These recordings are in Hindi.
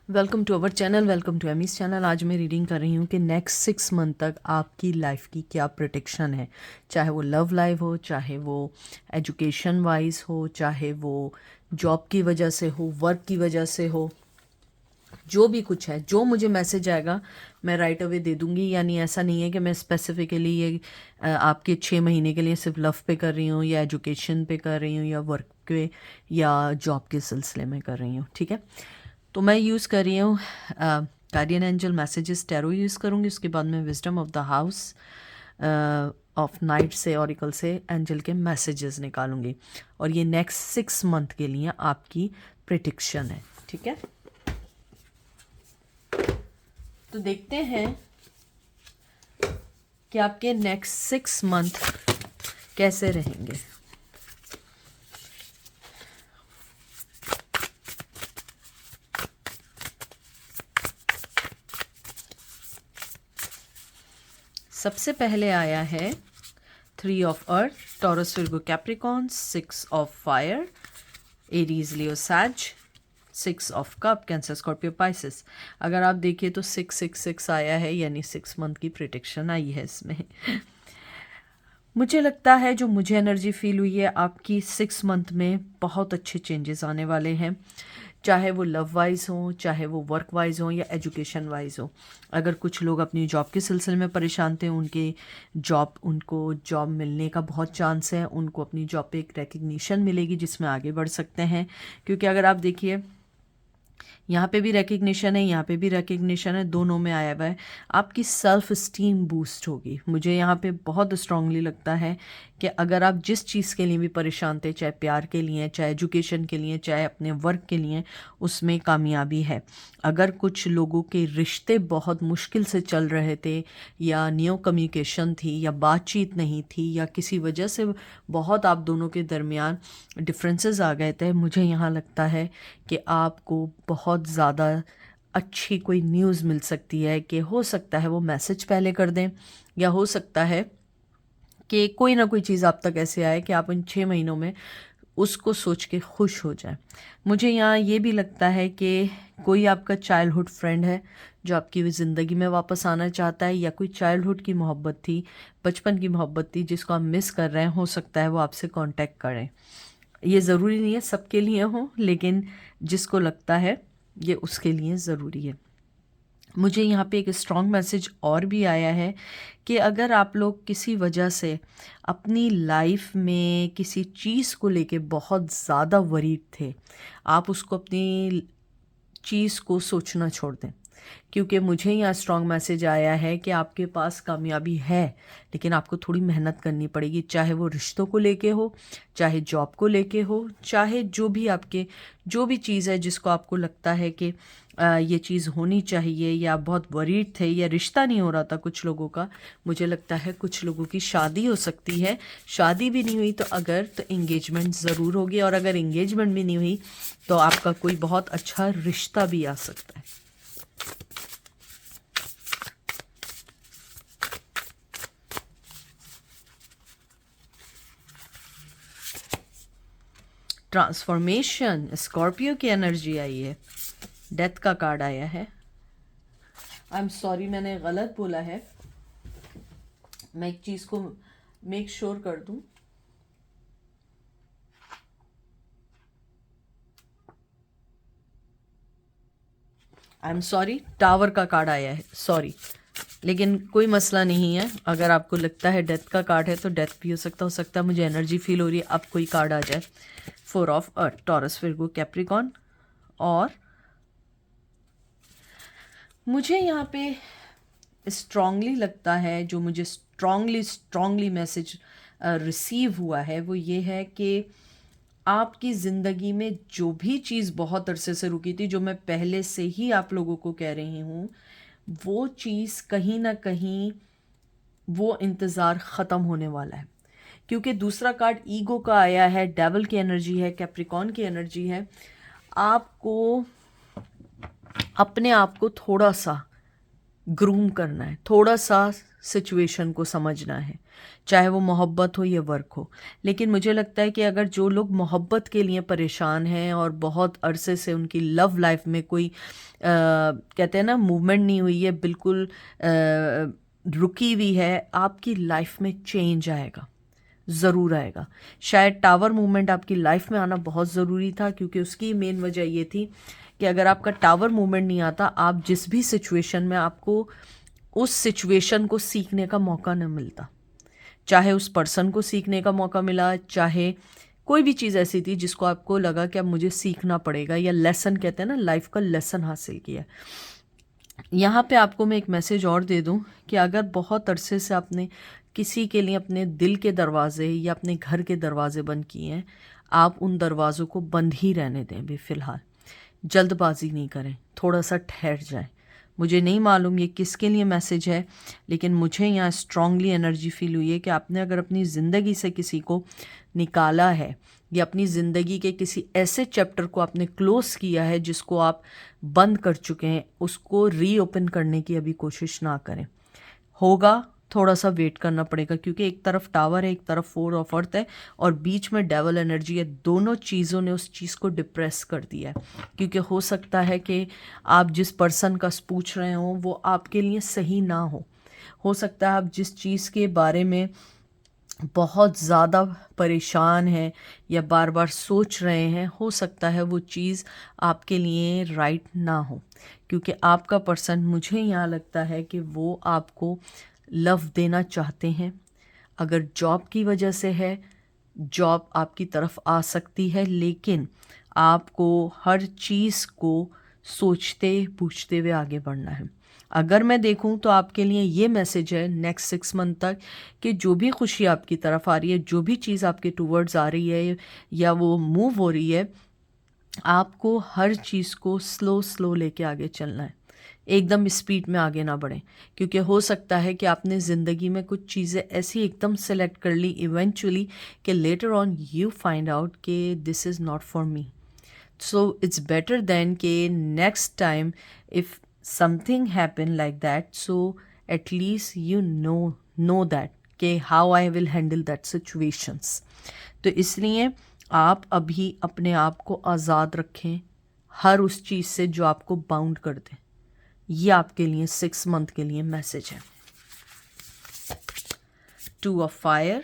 Welcome to our channel, welcome to Amy's channel. आज मैं रीडिंग कर रही हूँ कि नेक्स्ट 6 मंथ तक आपकी लाइफ की क्या प्रोटेक्शन है। चाहे वो लव लाइफ हो, चाहे वो एजुकेशन वाइज हो, चाहे वो जॉब की वजह से हो, वर्क की वजह से हो, जो भी कुछ है, जो मुझे मैसेज आएगा मैं राइट अवे दे दूँगी। यानी ऐसा नहीं है कि मैं स्पेसिफिकली ये आपके 6 महीने के लिए सिर्फ लव पे कर रही हूँ या एजुकेशन पे कर रही हूँ या वर्क पे या जॉब के सिलसिले में कर रही हूँ। ठीक है, तो मैं यूज़ कर रही हूँ guardian angel messages tarot use करूँगी। उसके बाद मैं wisdom of the house of night से, ऑरिकल से एंजल के मैसेजेस निकालूंगी और ये नेक्स्ट 6 मंथ के लिए आपकी प्रिडिक्शन है। ठीक है, तो देखते हैं कि आपके नेक्स्ट 6 मंथ कैसे रहेंगे। सबसे पहले आया है 3 of earth, Taurus Virgo Capricorn, 6 of fire, Aries Leo Sag, 6 of cup, Cancer Scorpio Pisces. अगर आप देखिए तो 666 आया है, यानी 6 मंथ की प्रिडिक्शन आई है इसमें। मुझे लगता है, जो मुझे एनर्जी फील हुई है, आपकी 6 मंथ में बहुत अच्छे चेंजेस आने वाले हैं। चाहे वो लव वाइज हो, चाहे वो वर्क वाइज हो या एजुकेशन वाइज हो। अगर कुछ लोग अपनी जॉब के सिलसिले में परेशान थे, उनको जॉब मिलने का बहुत चांस है। उनको अपनी जॉब पे एक रिकग्निशन मिलेगी जिसमें आगे बढ़ सकते हैं। क्योंकि अगर आप देखिए, यहाँ पे भी रिकग्निशन है, यहाँ पे भी रिकग्निशन है, दोनों में आया हुआ है। आपकी सेल्फ स्टीम बूस्ट होगी। मुझे यहाँ पे बहुत स्ट्रांगली लगता है कि अगर आप जिस चीज़ के लिए भी परेशान थे, चाहे प्यार के लिए, चाहे एजुकेशन के लिए, चाहे अपने वर्क के लिए, उसमें कामयाबी है। अगर कुछ लोगों के रिश्ते बहुत मुश्किल से चल रहे थे, या न्यू कम्युनिकेशन थी, या बातचीत नहीं थी, या किसी वजह से बहुत आप दोनों के दरमियान डिफरेंसेस आ गए थे, मुझे यहाँ लगता है कि आपको बहुत ज़्यादा अच्छी कोई न्यूज़ मिल सकती है। कि हो सकता है वो मैसेज पहले कर दें, या हो सकता है कि कोई ना कोई चीज़ आप तक ऐसे आए कि आप इन 6 महीनों में उसको सोच के खुश हो जाए। मुझे यहाँ ये भी लगता है कि कोई आपका चाइल्डहुड फ्रेंड है जो आपकी ज़िंदगी में वापस आना चाहता है, या कोई चाइल्डहुड की मोहब्बत थी, बचपन की मोहब्बत थी जिसको आप मिस कर रहे हैं। हो सकता है वो आपसे कांटेक्ट करें। ये ज़रूरी नहीं है सबके लिए हो, लेकिन जिसको लगता है ये उसके लिए ज़रूरी है। मुझे यहाँ पे एक स्ट्रॉन्ग मैसेज और भी आया है कि अगर आप लोग किसी वजह से अपनी लाइफ में किसी चीज़ को लेके बहुत ज़्यादा वरीड थे, आप उसको, अपनी चीज़ को सोचना छोड़ दें। क्योंकि मुझे यहाँ स्ट्रॉन्ग मैसेज आया है कि आपके पास कामयाबी है, लेकिन आपको थोड़ी मेहनत करनी पड़ेगी। चाहे वो रिश्तों को लेके हो, चाहे जॉब को लेके हो, चाहे जो भी चीज़ है जिसको आपको लगता है कि ये चीज़ होनी चाहिए, या आप बहुत वरीड थे, या रिश्ता नहीं हो रहा था कुछ लोगों का। मुझे लगता है कुछ लोगों की शादी हो सकती है। शादी भी नहीं हुई तो एंगेजमेंट ज़रूर होगी, और अगर एंगेजमेंट भी नहीं हुई तो आपका कोई बहुत अच्छा रिश्ता भी आ सकता है। ट्रांसफॉर्मेशन, स्कॉर्पियो की एनर्जी आई है, डेथ का कार्ड आया है। आई एम सॉरी, मैंने गलत बोला है। मैं एक चीज़ को मेक श्योर कर दूं। आई एम सॉरी, टावर का कार्ड आया है, सॉरी। लेकिन कोई मसला नहीं है। अगर आपको लगता है डेथ का कार्ड है तो डेथ भी हो सकता है। मुझे एनर्जी फील हो रही है अब कोई कार्ड आ जाए। 4 of earth, Taurus Virgo Capricorn. और मुझे यहाँ पे स्ट्रांगली लगता है, जो मुझे स्ट्रांगली मैसेज रिसीव हुआ है, वो ये है कि आपकी ज़िंदगी में जो भी चीज़ बहुत अरसे से रुकी थी, जो मैं पहले से ही आप लोगों को कह रही हूँ, वो चीज़ कहीं ना कहीं, वो इंतज़ार ख़त्म होने वाला है। क्योंकि दूसरा कार्ड ईगो का आया है, डेविल की एनर्जी है, कैप्रिकॉन की एनर्जी है। आपको अपने आप को थोड़ा सा ग्रूम करना है, थोड़ा सा सिचुएशन को समझना है, चाहे वो मोहब्बत हो या वर्क हो। लेकिन मुझे लगता है कि अगर जो लोग मोहब्बत के लिए परेशान हैं और बहुत अरसे से उनकी लव लाइफ में कोई कहते हैं ना मूवमेंट नहीं हुई है, बिल्कुल रुकी हुई है, आपकी लाइफ में चेंज आएगा, ज़रूर आएगा। शायद टावर मूवमेंट आपकी लाइफ में आना बहुत ज़रूरी था, क्योंकि उसकी मेन वजह ये थी कि अगर आपका टावर मूवमेंट नहीं आता, आप जिस भी सिचुएशन में, आपको उस सिचुएशन को सीखने का मौका न मिलता। चाहे उस पर्सन को सीखने का मौका मिला, चाहे कोई भी चीज़ ऐसी थी जिसको आपको लगा कि अब मुझे सीखना पड़ेगा, या लेसन कहते हैं ना, लाइफ का लेसन हासिल किया। यहाँ पे आपको मैं एक मैसेज और दे दूँ कि अगर बहुत अरसे से आपने किसी के लिए अपने दिल के दरवाजे या अपने घर के दरवाजे बंद किए हैं, आप उन दरवाज़ों को बंद ही रहने दें भी फ़िलहाल। जल्दबाजी नहीं करें, थोड़ा सा ठहर जाएं। मुझे नहीं मालूम ये किसके लिए मैसेज है, लेकिन मुझे यहाँ स्ट्रांगली एनर्जी फील हुई है कि आपने अगर अपनी ज़िंदगी से किसी को निकाला है, या अपनी ज़िंदगी के किसी ऐसे चैप्टर को आपने क्लोज़ किया है जिसको आप बंद कर चुके हैं, उसको रीओपन करने की अभी कोशिश ना करें। होगा, थोड़ा सा वेट करना पड़ेगा, क्योंकि एक तरफ टावर है, एक तरफ 4 ऑफ अर्थ है, और बीच में डेवल एनर्जी है। दोनों चीज़ों ने उस चीज़ को डिप्रेस कर दिया है, क्योंकि हो सकता है कि आप जिस पर्सन का पूछ रहे हो वो आपके लिए सही ना हो सकता है आप जिस चीज़ के बारे में बहुत ज़्यादा परेशान हैं या बार बार सोच रहे हैं, हो सकता है वो चीज़ आपके लिए राइट ना हो, क्योंकि आपका पर्सन, मुझे यहाँ लगता है कि वो आपको लव देना चाहते हैं। अगर जॉब की वजह से है, जॉब आपकी तरफ आ सकती है, लेकिन आपको हर चीज़ को सोचते पूछते हुए आगे बढ़ना है। अगर मैं देखूं तो आपके लिए ये मैसेज है नेक्स्ट 6 मंथ तक, कि जो भी खुशी आपकी तरफ आ रही है, जो भी चीज़ आपके टूवर्ड्स आ रही है या वो मूव हो रही है, आपको हर चीज़ को स्लो स्लो लेके आगे चलना है, एकदम स्पीड में आगे ना बढ़ें। क्योंकि हो सकता है कि आपने ज़िंदगी में कुछ चीज़ें ऐसी एकदम सेलेक्ट कर ली इवेंचुअली कि later on you find out कि this is not for me. So it's better then कि next time if something happen like that, so at least you know that कि how I will handle that situations। तो इसलिए आप अभी अपने आप को आज़ाद रखें हर उस चीज़ से जो आपको बाउंड कर दे। ये आपके लिए 6 मंथ के लिए मैसेज है। 2 ऑफ फायर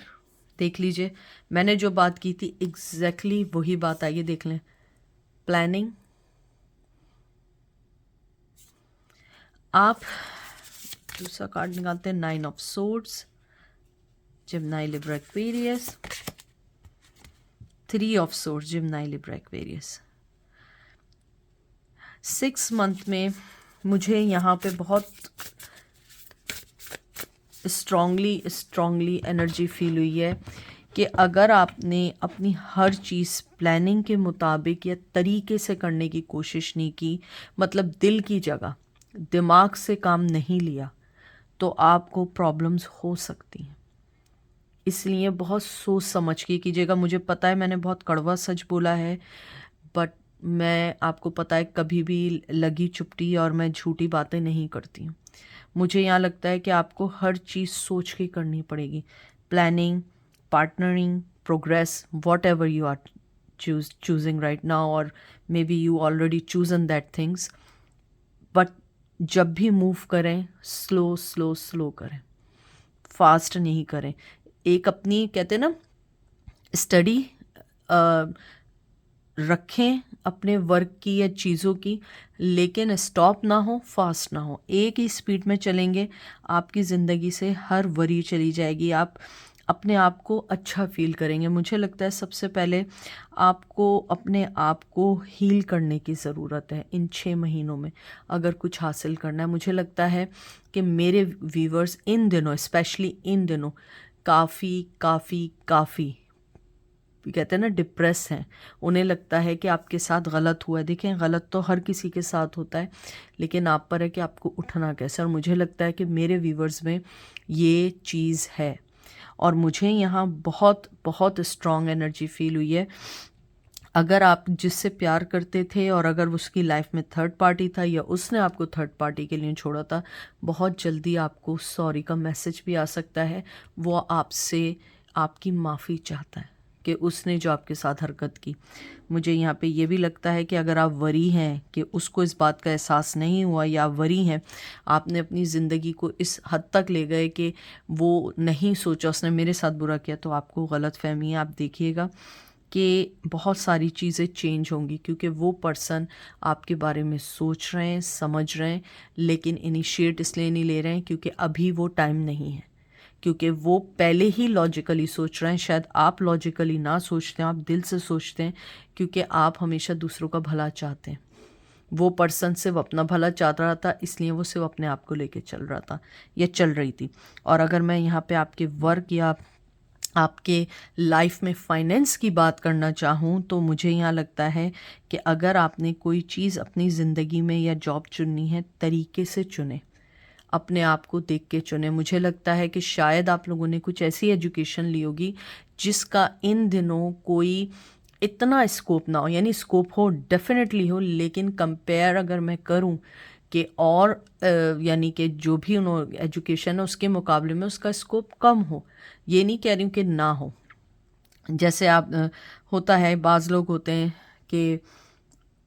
देख लीजिए, मैंने जो बात की थी एग्जैक्टली वही बात आई है, देख लें। प्लानिंग, आप दूसरा कार्ड निकालते हैं, 9 of swords, Gemini Libra Aquarius, 3 of swords, Gemini Libra Aquarius. 6 month में मुझे यहाँ पे बहुत स्ट्रांगली एनर्जी फील हुई है कि अगर आपने अपनी हर चीज़ प्लानिंग के मुताबिक या तरीके से करने की कोशिश नहीं की, मतलब दिल की जगह दिमाग से काम नहीं लिया, तो आपको प्रॉब्लम्स हो सकती हैं। इसलिए बहुत सोच समझ के कीजिएगा। मुझे पता है मैंने बहुत कड़वा सच बोला है, बट मैं आपको पता है कभी भी लगी चुपटी और मैं झूठी बातें नहीं करती हूँ। मुझे यहाँ लगता है कि आपको हर चीज़ सोच के करनी पड़ेगी। Planning, partnering, progress, whatever you are choosing right now, or maybe you already chosen that things, but जब भी मूव करें स्लो स्लो स्लो करें, फास्ट नहीं करें। एक अपनी कहते हैं ना स्टडी रखें अपने वर्क की या चीज़ों की, लेकिन स्टॉप ना हो, फास्ट ना हो। एक ही स्पीड में चलेंगे, आपकी ज़िंदगी से हर वरी चली जाएगी, आप अपने आप को अच्छा फील करेंगे। मुझे लगता है सबसे पहले आपको अपने आप को हील करने की ज़रूरत है इन 6 महीनों में, अगर कुछ हासिल करना है। मुझे लगता है कि मेरे व्यूवर्स इन दिनों, स्पेशली इन दिनों, काफ़ी कहते हैं ना डिप्रेस हैं। उन्हें लगता है कि आपके साथ गलत हुआ है। देखें, गलत तो हर किसी के साथ होता है, लेकिन आप पर है कि आपको उठना कैसे। और मुझे लगता है कि मेरे व्यूवर्स में ये चीज़ है, और मुझे यहाँ बहुत बहुत स्ट्रॉन्ग एनर्जी फील हुई है। अगर आप जिससे प्यार करते थे और अगर उसकी लाइफ में थर्ड पार्टी था या उसने आपको थर्ड पार्टी के लिए छोड़ा था, बहुत जल्दी आपको सॉरी का मैसेज भी आ सकता है। वो आपसे आपकी माफ़ी चाहता है कि उसने जो आपके साथ हरकत की। मुझे यहाँ पे ये भी लगता है कि अगर आप वरी हैं कि उसको इस बात का एहसास नहीं हुआ, या वरी हैं आपने अपनी ज़िंदगी को इस हद तक ले गए कि वो नहीं सोचा उसने मेरे साथ बुरा किया, तो आपको गलतफहमी है। आप देखिएगा कि बहुत सारी चीज़ें चेंज होंगी, क्योंकि वो पर्सन आपके बारे में सोच रहे हैं, समझ रहे हैं, लेकिन इनिशिएट इसलिए नहीं ले रहे हैं क्योंकि अभी वो टाइम नहीं है, क्योंकि वो पहले ही लॉजिकली सोच रहे हैं। शायद आप लॉजिकली ना सोचते हैं, आप दिल से सोचते हैं, क्योंकि आप हमेशा दूसरों का भला चाहते हैं। वो पर्सन सिर्फ अपना भला चाह रहा था, इसलिए वो सिर्फ अपने आप को लेके चल रहा था या चल रही थी। और अगर मैं यहाँ पे आपके वर्क या आपके लाइफ में फाइनेंस की बात करना चाहूँ, तो मुझे यहाँ लगता है कि अगर आपने कोई चीज़ अपनी ज़िंदगी में या जॉब चुननी है, तरीके से चुने, अपने आप को देख के चुने। मुझे लगता है कि शायद आप लोगों ने कुछ ऐसी एजुकेशन ली होगी जिसका इन दिनों कोई इतना स्कोप ना हो, यानी स्कोप हो डेफिनेटली हो, लेकिन कंपेयर अगर मैं करूं कि और यानी कि जो भी उन्होंने एजुकेशन है उसके मुकाबले में उसका स्कोप कम हो। ये नहीं कह रही हूँ कि ना हो। जैसे आप होता है, बाज़ लोग होते हैं कि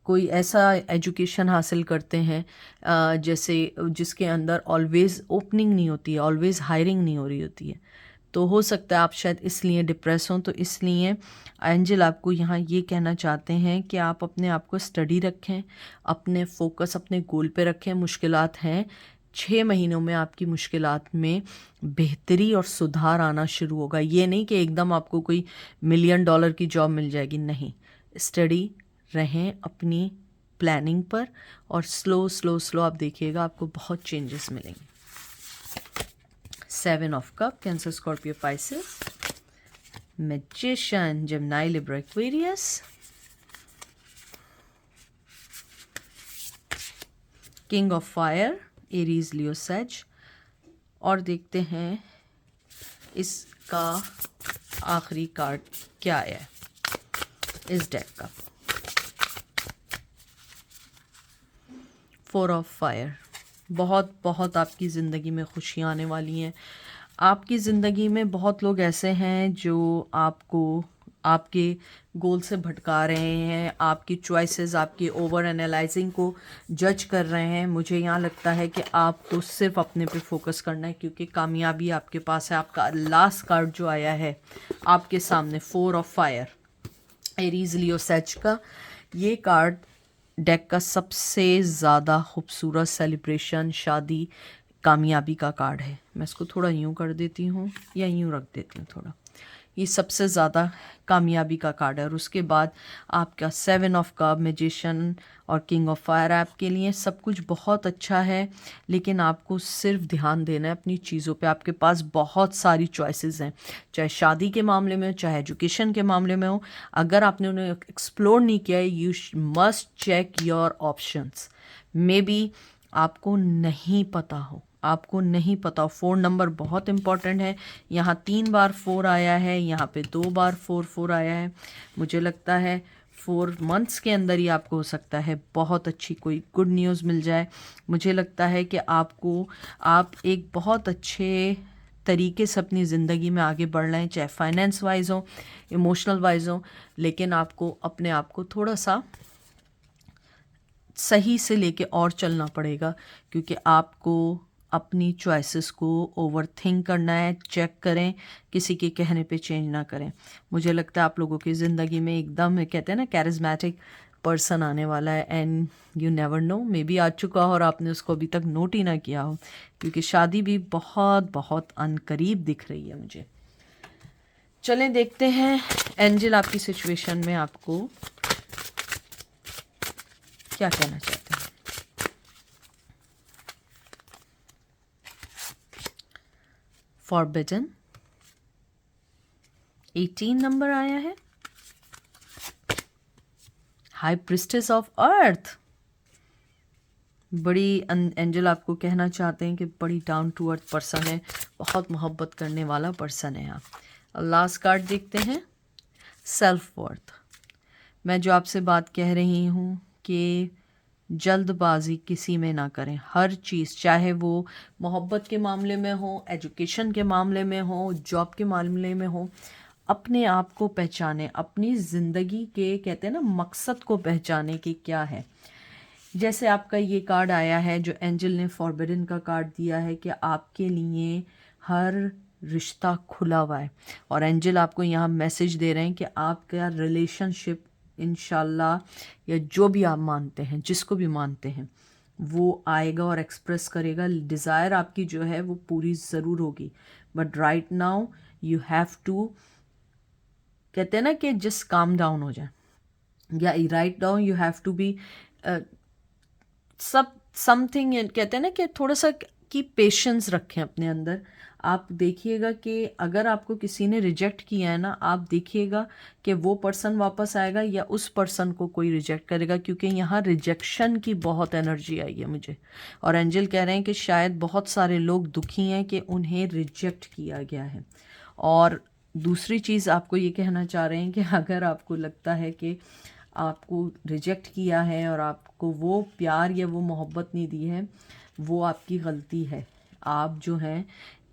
कोई ऐसा एजुकेशन हासिल करते हैं जैसे जिसके अंदर ऑलवेज़ ओपनिंग नहीं होती है, ऑलवेज़ हायरिंग नहीं हो रही होती है। तो हो सकता है आप शायद इसलिए डिप्रेस हों। तो इसलिए एंजल आपको यहाँ ये कहना चाहते हैं कि आप अपने आप को स्टडी रखें, अपने फोकस अपने गोल पे रखें। मुश्किलात हैं, 6 महीनों में आपकी मुश्किलात में बेहतरी और सुधार आना शुरू होगा। ये नहीं कि एकदम आपको कोई $1 मिलियन की जॉब मिल जाएगी, नहीं। स्टडी रहें अपनी प्लानिंग पर, और स्लो स्लो स्लो आप देखिएगा आपको बहुत चेंजेस मिलेंगे। 7 of cup, Cancer, Scorpio, Pisces, magician, Gemini, Libra, Aquarius, king of fire, Aries, Leo, says. और देखते हैं इसका आखिरी कार्ड क्या है इस डेक का। 4 ऑफ फायर। बहुत बहुत आपकी ज़िंदगी में खुशियाँ आने वाली हैं। आपकी ज़िंदगी में बहुत लोग ऐसे हैं जो आपको आपके गोल से भटका रहे हैं, आपकी चॉइसेस, आपकी ओवर एनालाइजिंग को जज कर रहे हैं। मुझे यहाँ लगता है कि आपको सिर्फ अपने पे फोकस करना है, क्योंकि कामयाबी आपके पास है। आपका लास्ट कार्ड जो आया है आपके सामने, 4 of fire, Aries, Leo, says का, ये कार्ड डेक का सबसे ज़्यादा खूबसूरत सेलिब्रेशन, शादी, कामयाबी का कार्ड है। मैं इसको थोड़ा यूं कर देती हूँ या यूं रख देती हूँ थोड़ा। ये सबसे ज़्यादा कामयाबी का कार्ड है। और उसके बाद आपका 7 ऑफ कप, मैजिशियन और किंग ऑफ फायर। आपके लिए सब कुछ बहुत अच्छा है, लेकिन आपको सिर्फ ध्यान देना है अपनी चीज़ों पे। आपके पास बहुत सारी चॉइसेस हैं, चाहे शादी के मामले में हो, चाहे एजुकेशन के मामले में हो। अगर आपने उन्हें एक्सप्लोर नहीं किया है, you must check your options. Maybe आपको नहीं पता हो, आपको नहीं पता। 4 नंबर बहुत इंपॉर्टेंट है। यहाँ 3 बार 4 आया है, यहाँ पे 2 बार 4 आया है। मुझे लगता है 4 मंथ्स के अंदर ही आपको हो सकता है बहुत अच्छी कोई गुड न्यूज़ मिल जाए। मुझे लगता है कि आप एक बहुत अच्छे तरीके से अपनी ज़िंदगी में आगे बढ़ रहे हैं, चाहे फाइनेंस वाइज हो, इमोशनल वाइज हो, लेकिन आपको अपने आप को थोड़ा सा सही से लेके और चलना पड़ेगा, क्योंकि आपको अपनी चॉइसेस को ओवर थिंक करना है। चेक करें, किसी के कहने पे चेंज ना करें। मुझे लगता है आप लोगों की ज़िंदगी में एकदम, कहते हैं ना, कैरिज्मेटिक पर्सन आने वाला है, and you never know, maybe आ चुका हो और आपने उसको अभी तक नोट ही ना किया हो, क्योंकि शादी भी बहुत बहुत अनकरीब दिख रही है मुझे। चलें देखते हैं एंजल आपकी सिचुएशन में आपको क्या कहना चाहते हैं। फॉरबिडन, 18 नंबर आया है। हाई प्रिस्टेस ऑफ अर्थ, बड़ी एंजल आपको कहना चाहते हैं कि बड़ी डाउन टू अर्थ पर्सन है, बहुत मोहब्बत करने वाला पर्सन है आप। और लास्ट कार्ड देखते हैं, सेल्फ वर्थ। मैं जो आपसे बात कह रही हूँ कि जल्दबाजी किसी में ना करें। हर चीज़, चाहे वो मोहब्बत के मामले में हो, एजुकेशन के मामले में हो, जॉब के मामले में हो, अपने आप को पहचाने, अपनी ज़िंदगी के कहते हैं ना मकसद को पहचाने कि क्या है। जैसे आपका ये कार्ड आया है जो एंजल ने फॉरबिडन का कार्ड दिया है कि आपके लिए हर रिश्ता खुला हुआ है, और एंजल आपको यहाँ मैसेज दे रहे हैं कि आपका रिलेशनशिप इंशाल्लाह, या जो भी आप मानते हैं, जिसको भी मानते हैं, वो आएगा और एक्सप्रेस करेगा। डिज़ायर आपकी जो है वो पूरी ज़रूर होगी, but right now you have to, कहते हैं ना कि जस्ट काम डाउन हो जाए, या right down you have to be सब समथिंग, कहते हैं ना कि थोड़ा सा की पेशेंस रखें अपने अंदर। आप देखिएगा कि अगर आपको किसी ने रिजेक्ट किया है ना, आप देखिएगा कि वो पर्सन वापस आएगा या उस पर्सन को कोई रिजेक्ट करेगा, क्योंकि यहाँ रिजेक्शन की बहुत एनर्जी आई है मुझे। और एंजल कह रहे हैं कि शायद बहुत सारे लोग दुखी हैं कि उन्हें रिजेक्ट किया गया है। और दूसरी चीज़ आपको ये कहना चाह रहे हैं कि अगर आपको लगता है कि आपको रिजेक्ट किया है और आपको वो प्यार या वो मोहब्बत नहीं दी है, वो आपकी गलती है। आप जो हैं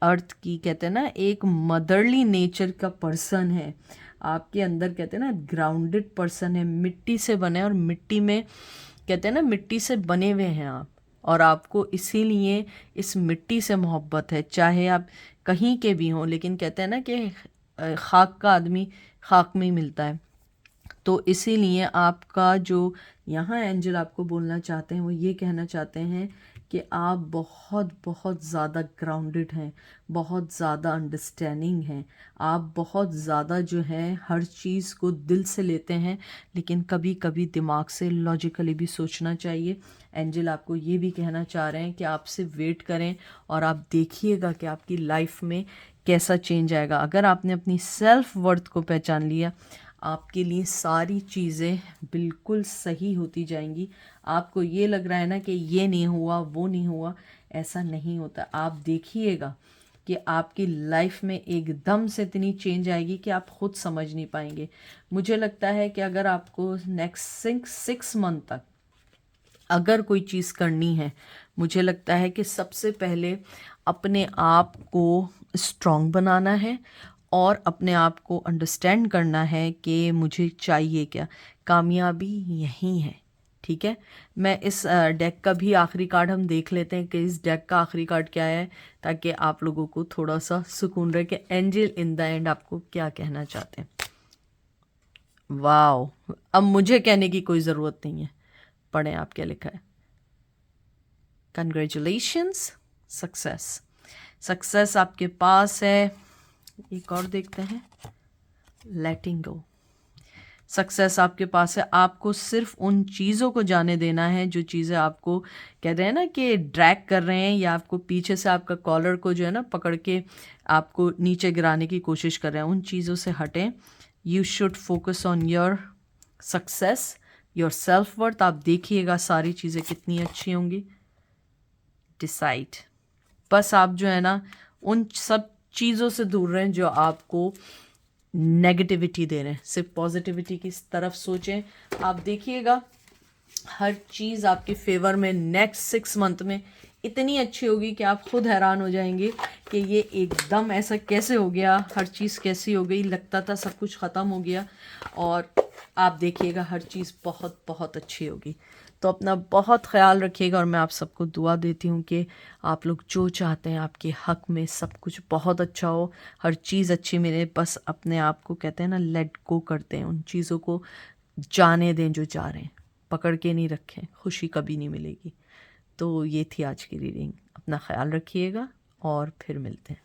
अर्थ की, कहते हैं ना, एक मदरली नेचर का पर्सन है आपके अंदर, कहते हैं ना ग्राउंडेड पर्सन है, मिट्टी से बने, और मिट्टी में, कहते हैं ना, मिट्टी से बने हुए हैं आप, और आपको इसीलिए इस मिट्टी से मोहब्बत है, चाहे आप कहीं के भी हों। लेकिन कहते हैं ना कि खाक का आदमी खाक में ही मिलता है। तो इसीलिए आपका जो यहाँ एंजल आपको बोलना चाहते हैं, वो ये कहना चाहते हैं कि आप बहुत बहुत ज़्यादा ग्राउंडेड हैं, बहुत ज़्यादा अंडरस्टैंडिंग हैं, आप बहुत ज़्यादा जो है हर चीज़ को दिल से लेते हैं, लेकिन कभी कभी दिमाग से लॉजिकली भी सोचना चाहिए। एंजल आपको ये भी कहना चाह रहे हैं कि आपसे वेट करें और आप देखिएगा कि आपकी लाइफ में कैसा चेंज आएगा। अगर आपने अपनी सेल्फ वर्थ को पहचान लिया, आपके लिए सारी चीज़ें बिल्कुल सही होती जाएंगी। आपको ये लग रहा है ना कि ये नहीं हुआ, वो नहीं हुआ, ऐसा नहीं होता। आप देखिएगा कि आपकी लाइफ में एकदम से इतनी चेंज आएगी कि आप खुद समझ नहीं पाएंगे। मुझे लगता है कि अगर आपको नेक्स्ट 6 मंथ तक अगर कोई चीज़ करनी है, मुझे लगता है कि सबसे पहले अपने आप को स्ट्रॉन्ग बनाना है और अपने आप को अंडरस्टैंड करना है कि मुझे चाहिए क्या। कामयाबी यहीं है, ठीक है। मैं इस डेक का भी आखिरी कार्ड हम देख लेते हैं कि इस डेक का आखिरी कार्ड क्या है, ताकि आप लोगों को थोड़ा सा सुकून रहे कि एंजल इन द एंड आपको क्या कहना चाहते हैं। वाओ, अब मुझे कहने की कोई ज़रूरत नहीं है, पढ़ें आप क्या लिखा है। कंग्रेचुलेशंस, सक्सेस, सक्सेस आपके पास है। एक और देखते हैं, लेटिंग गो, सक्सेस आपके पास है। आपको सिर्फ उन चीज़ों को जाने देना है जो चीज़ें आपको कह रहे हैं ना कि ड्रैग कर रहे हैं, या आपको पीछे से आपका कॉलर को जो है ना पकड़ के आपको नीचे गिराने की कोशिश कर रहे हैं। उन चीज़ों से हटें। You should focus on your success, your self worth. आप देखिएगा सारी चीज़ें कितनी अच्छी होंगी। डिसाइड, बस आप जो है ना उन सब चीज़ों से दूर रहें जो आपको नेगेटिविटी दे रहे हैं, सिर्फ पॉजिटिविटी की तरफ सोचें। आप देखिएगा हर चीज़ आपके फेवर में नेक्स्ट 6 मंथ में इतनी अच्छी होगी कि आप खुद हैरान हो जाएंगे कि ये एकदम ऐसा कैसे हो गया, हर चीज़ कैसी हो गई, लगता था सब कुछ ख़त्म हो गया। और आप देखिएगा हर चीज़ बहुत बहुत अच्छी होगी। तो अपना बहुत ख्याल रखिएगा, और मैं आप सबको दुआ देती हूँ कि आप लोग जो चाहते हैं आपके हक में सब कुछ बहुत अच्छा हो, हर चीज़ अच्छी मिले। बस अपने आप को, कहते हैं ना, लेट गो करते हैं, उन चीज़ों को जाने दें जो जा रहे हैं, पकड़ के नहीं रखें, खुशी कभी नहीं मिलेगी। तो ये थी आज की रीडिंग। अपना ख्याल रखिएगा और फिर मिलते हैं।